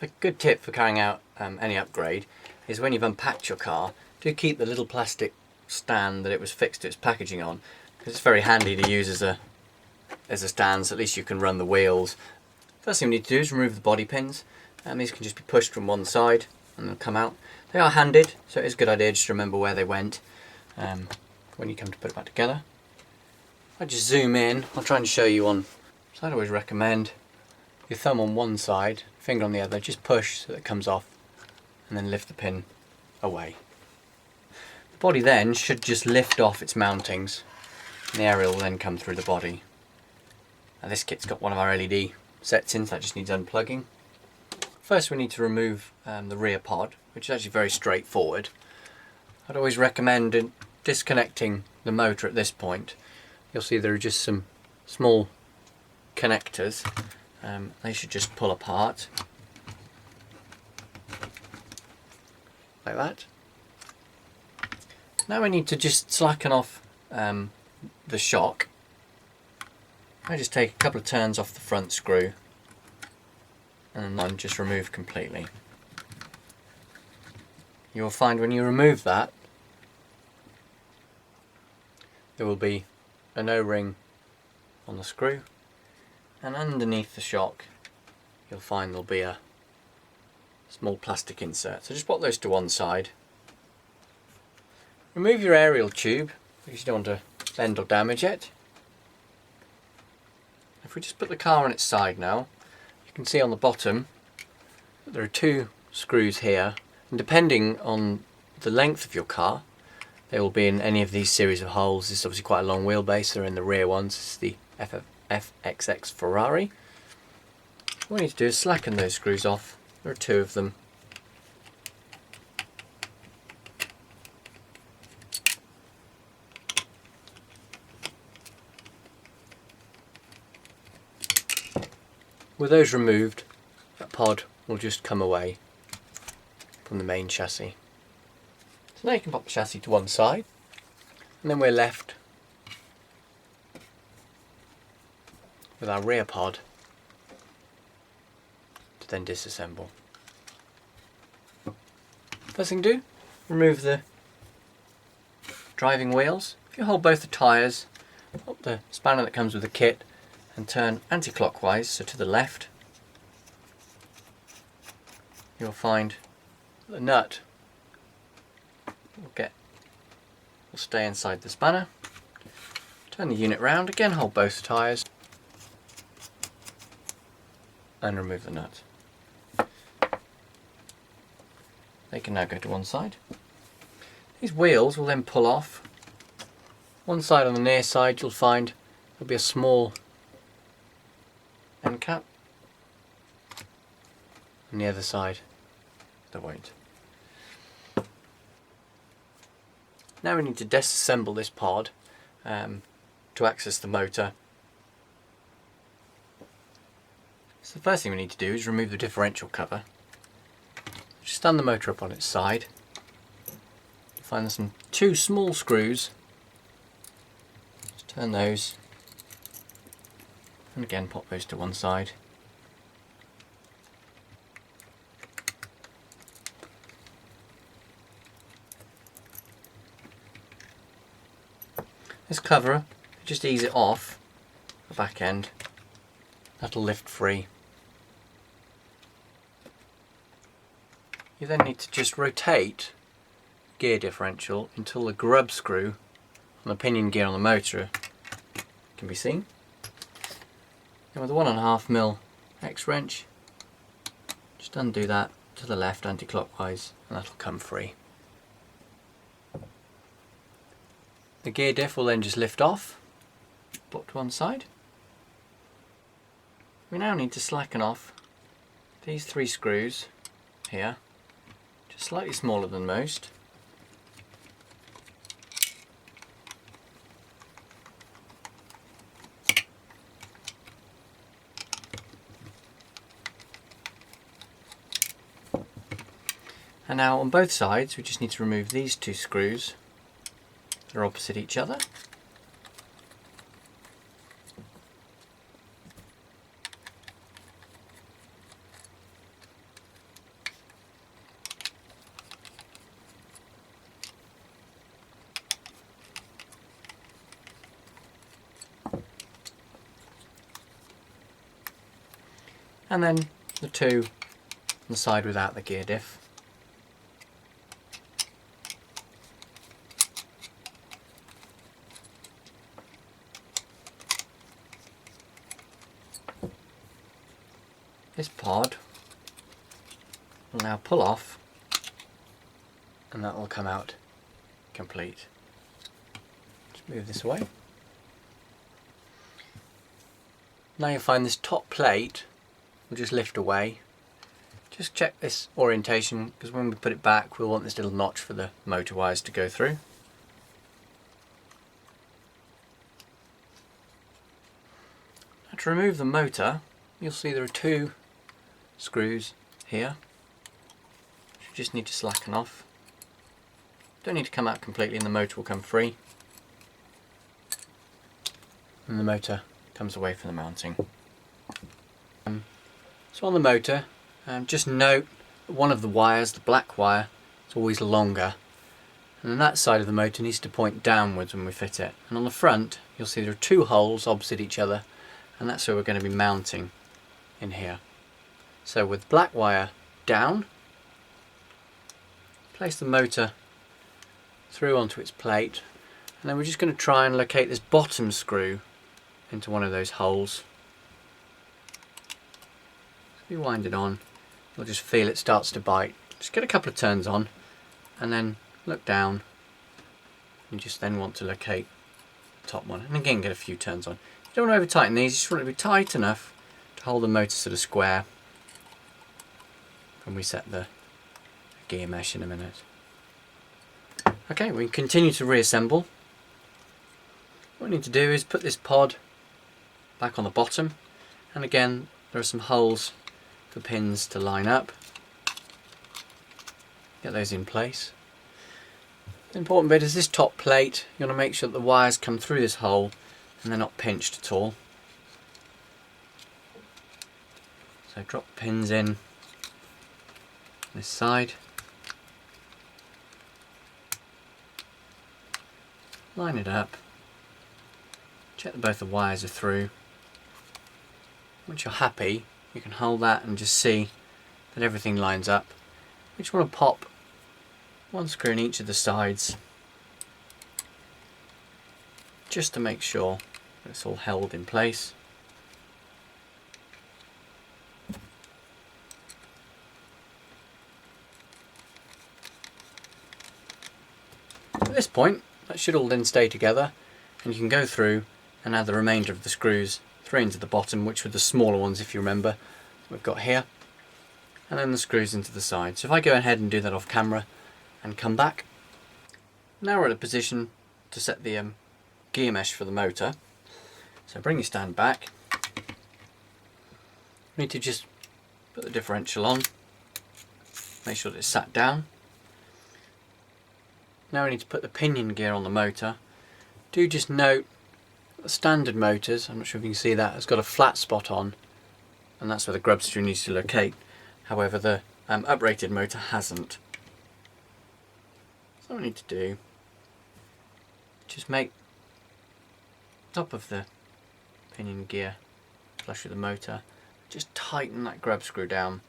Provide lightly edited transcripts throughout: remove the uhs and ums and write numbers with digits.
A good tip for carrying out any upgrade is when you've unpacked your car, do keep the little plastic stand that it was fixed to its packaging on, because it's very handy to use as a stand, so at least you can run the wheels. First thing we need to do is remove the body pins, and these can just be pushed from one side and they'll come out. They are handed, so it is a good idea just to remember where they went when you come to put it back together. If I just zoom in, I'll try and show you on, so I'd always recommend your thumb on one side, finger on the other, just push so that it comes off and then lift the pin away. The body then should just lift off its mountings and the aerial will then come through the body. Now this kit's got one of our LED sets in, so that just needs unplugging. First we need to remove the rear pod, which is actually very straightforward. I'd always recommend disconnecting the motor at this point. You'll see there are just some small connectors. They should just pull apart like that. Now we need to just slacken off the shock. I just take a couple of turns off the front screw and then just remove completely. You'll find when you remove that there will be an O-ring on the screw, and underneath the shock you'll find there'll be a small plastic insert. So just put those to one side. Remove your aerial tube because you don't want to bend or damage it. If we just put the car on its side now, you can see on the bottom that there are two screws here, and depending on the length of your car they will be in any of these series of holes. This is obviously quite a long wheelbase, they're in the rear ones. This is the FXX Ferrari. What we need to do is slacken those screws off. There are two of them. With those removed, that pod will just come away from the main chassis. So now you can pop the chassis to one side, and then we're left with our rear pod to then disassemble. First thing to do, remove the driving wheels. If you hold both the tyres, pop the spanner that comes with the kit and turn anti-clockwise, so to the left, you'll find the nut will stay inside the spanner. Turn the unit round, again hold both tyres and remove the nut. They can now go to one side. These wheels will then pull off. One side on the near side you'll find there'll be a small end cap. On the other side there won't. Now we need to disassemble this pod to access the motor. So the first thing we need to do is remove the differential cover. Just stand the motor up on its side. You'll find there's two small screws. Just turn those and again pop those to one side. This cover, just ease it off the back end, that'll lift free. You then need to just rotate gear differential until the grub screw on the pinion gear on the motor can be seen. And with a 1.5mm X wrench, just undo that to the left anti-clockwise and that'll come free. The gear diff will then just lift off, put to one side. We now need to slacken off these three screws here, just slightly smaller than most. And now on both sides we just need to remove these two screws. They're opposite each other. and then the two on the side without the gear diff. This pod will now pull off, and that will come out complete. Just move this away. Now you'll find this top plate will just lift away. Just check this orientation, because when we put it back we'll want this little notch for the motor wires to go through. Now to remove the motor, you'll see there are two screws here. You just need to slacken off. Don't need to come out completely and the motor will come free. And the motor comes away from the mounting. So on the motor, just note that one of the wires, the black wire, is always longer. And then that side of the motor needs to point downwards when we fit it. And on the front, you'll see there are two holes opposite each other, and that's where we're going to be mounting in here. So with black wire down, place the motor through onto its plate, and then we're just going to try and locate this bottom screw into one of those holes. As we wind it on, you'll just feel it starts to bite. Just get a couple of turns on and then look down. You just then want to locate the top one, and again get a few turns on. You don't want to over tighten these, you just want it to be tight enough to hold the motor sort of square when we set the gear mesh in a minute. Okay, we continue to reassemble. What we need to do is put this pod back on the bottom, and again there are some holes for pins to line up. Get those in place. The important bit is this top plate. You want to make sure that the wires come through this hole and they're not pinched at all. So drop the pins in this side. Line it up. Check that both the wires are through. Once you're happy, you can hold that and just see that everything lines up. We just want to pop one screw in each of the sides, just to make sure that it's all held in place. At this point, that should all then stay together, and you can go through and add the remainder of the screws through into the bottom, which were the smaller ones if you remember we've got here, and then the screws into the side. So if I go ahead and do that off camera and come back, now we're in a position to set the gear mesh for the motor. So bring your stand back. We need to just put the differential on, make sure that it's sat down. Now we need to put the pinion gear on the motor. Do just note the standard motors, I'm not sure if you can see that, has got a flat spot on, and that's where the grub screw needs to locate. However, the uprated motor hasn't. So what we need to do, just make top of the pinion gear flush with the motor, just tighten that grub screw down.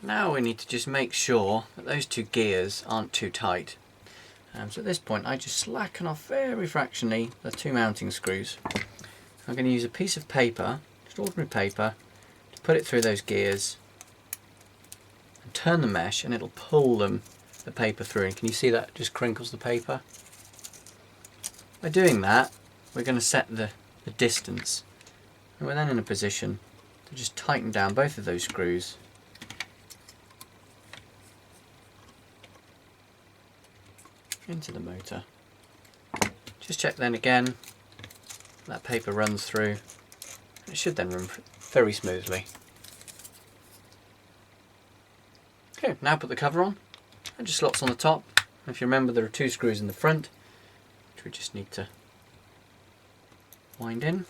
Now we need to just make sure that those two gears aren't too tight. So at this point I just slacken off very fractionally the two mounting screws. I'm going to use a piece of paper, just ordinary paper, to put it through those gears and turn the mesh, and it'll pull the paper through. And can you see that just crinkles the paper? By doing that, we're going to set the distance, and we're then in a position to just tighten down both of those screws. Into the motor. Just check then again that paper runs through. It should then run very smoothly. Okay, now put the cover on. It just slots on the top. If you remember, there are two screws in the front, which we just need to wind in.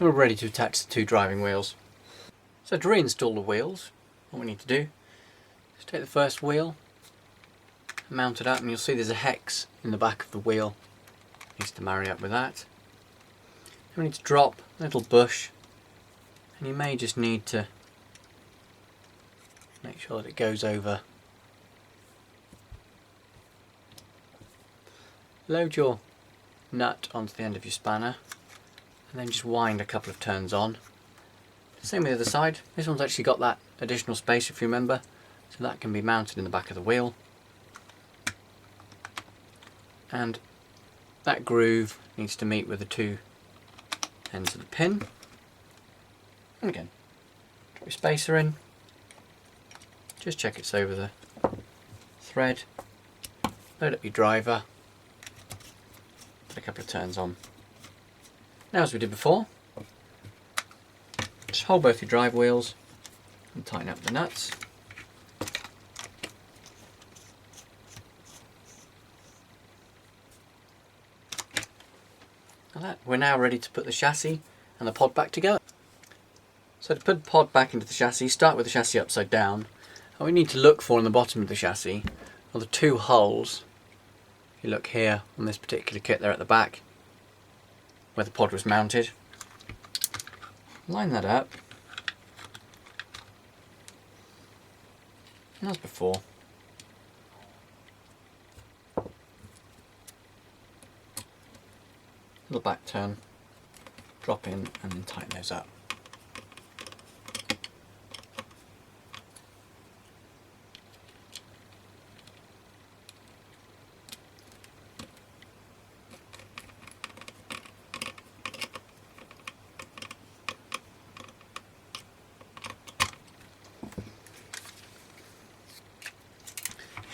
We're ready to attach the two driving wheels. So to reinstall the wheels, what we need to do is take the first wheel, mount it up, and you'll see there's a hex in the back of the wheel. Needs to marry up with that. Then we need to drop a little bush, and you may just need to make sure that it goes over. Load your nut onto the end of your spanner and then just wind a couple of turns on. Same with the other side. This one's actually got that additional space, if you remember, so that can be mounted in the back of the wheel. And that groove needs to meet with the two ends of the pin. And again, drop your spacer in. Just check it's over the thread. Load up your driver. Put a couple of turns on. Now, as we did before, just hold both your drive wheels and tighten up the nuts. Like that. We're now ready to put the chassis and the pod back together. So to put the pod back into the chassis, start with the chassis upside down. What we need to look for in the bottom of the chassis are the two holes. You look here on this particular kit there at the back where the pod was mounted. Line that up, and as before, little back turn, drop in and then tighten those up.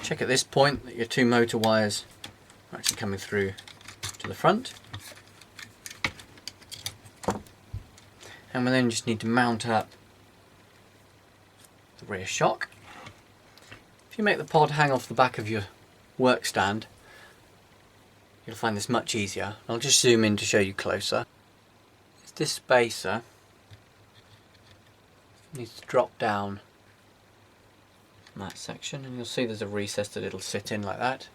Check at this point that your two motor wires are actually coming through to the front. And we then just need to mount up the rear shock. If you make the pod hang off the back of your work stand, you'll find this much easier. I'll just zoom in to show you closer. This spacer needs to drop down that section, and you'll see there's a recess that it'll sit in like that.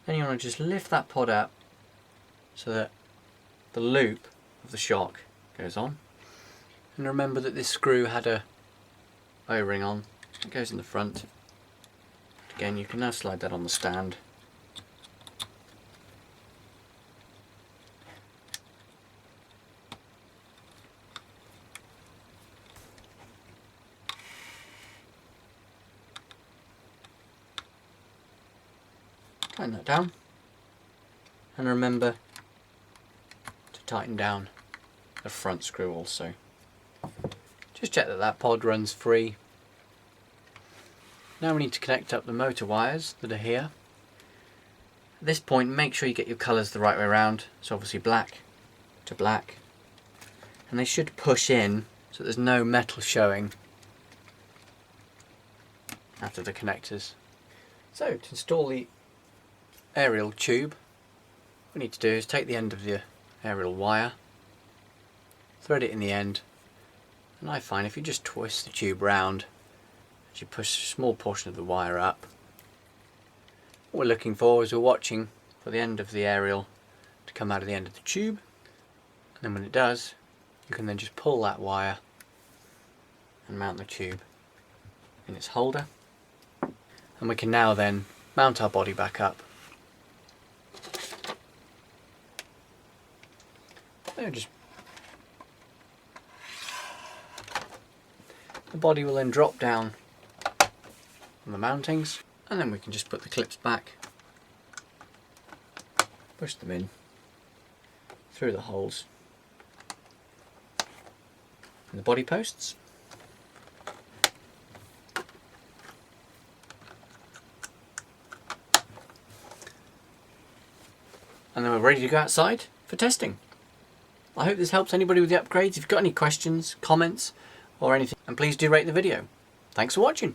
Then you want to just lift that pod up so that the loop of the shock goes on, and remember that this screw had a O-ring on. It goes in the front. Again, you can now slide that on the stand. Tighten that down, and remember to tighten down the front screw also. Just check that that pod runs free. Now we need to connect up the motor wires that are here. At this point, make sure you get your colours the right way around, so obviously black to black, and they should push in so there's no metal showing after the connectors. So to install the aerial tube, what we need to do is take the end of the aerial wire, thread it in the end, and I find if you just twist the tube round as you push a small portion of the wire up, what we're looking for is we're watching for the end of the aerial to come out of the end of the tube, and then when it does, you can then just pull that wire and mount the tube in its holder, and we can now then mount our body back up. Just the body will then drop down on the mountings, and then we can just put the clips back, push them in through the holes in the body posts. And then we're ready to go outside for testing. I hope this helps anybody with the upgrades. If you've got any questions, comments or anything, and please do rate the video. Thanks for watching.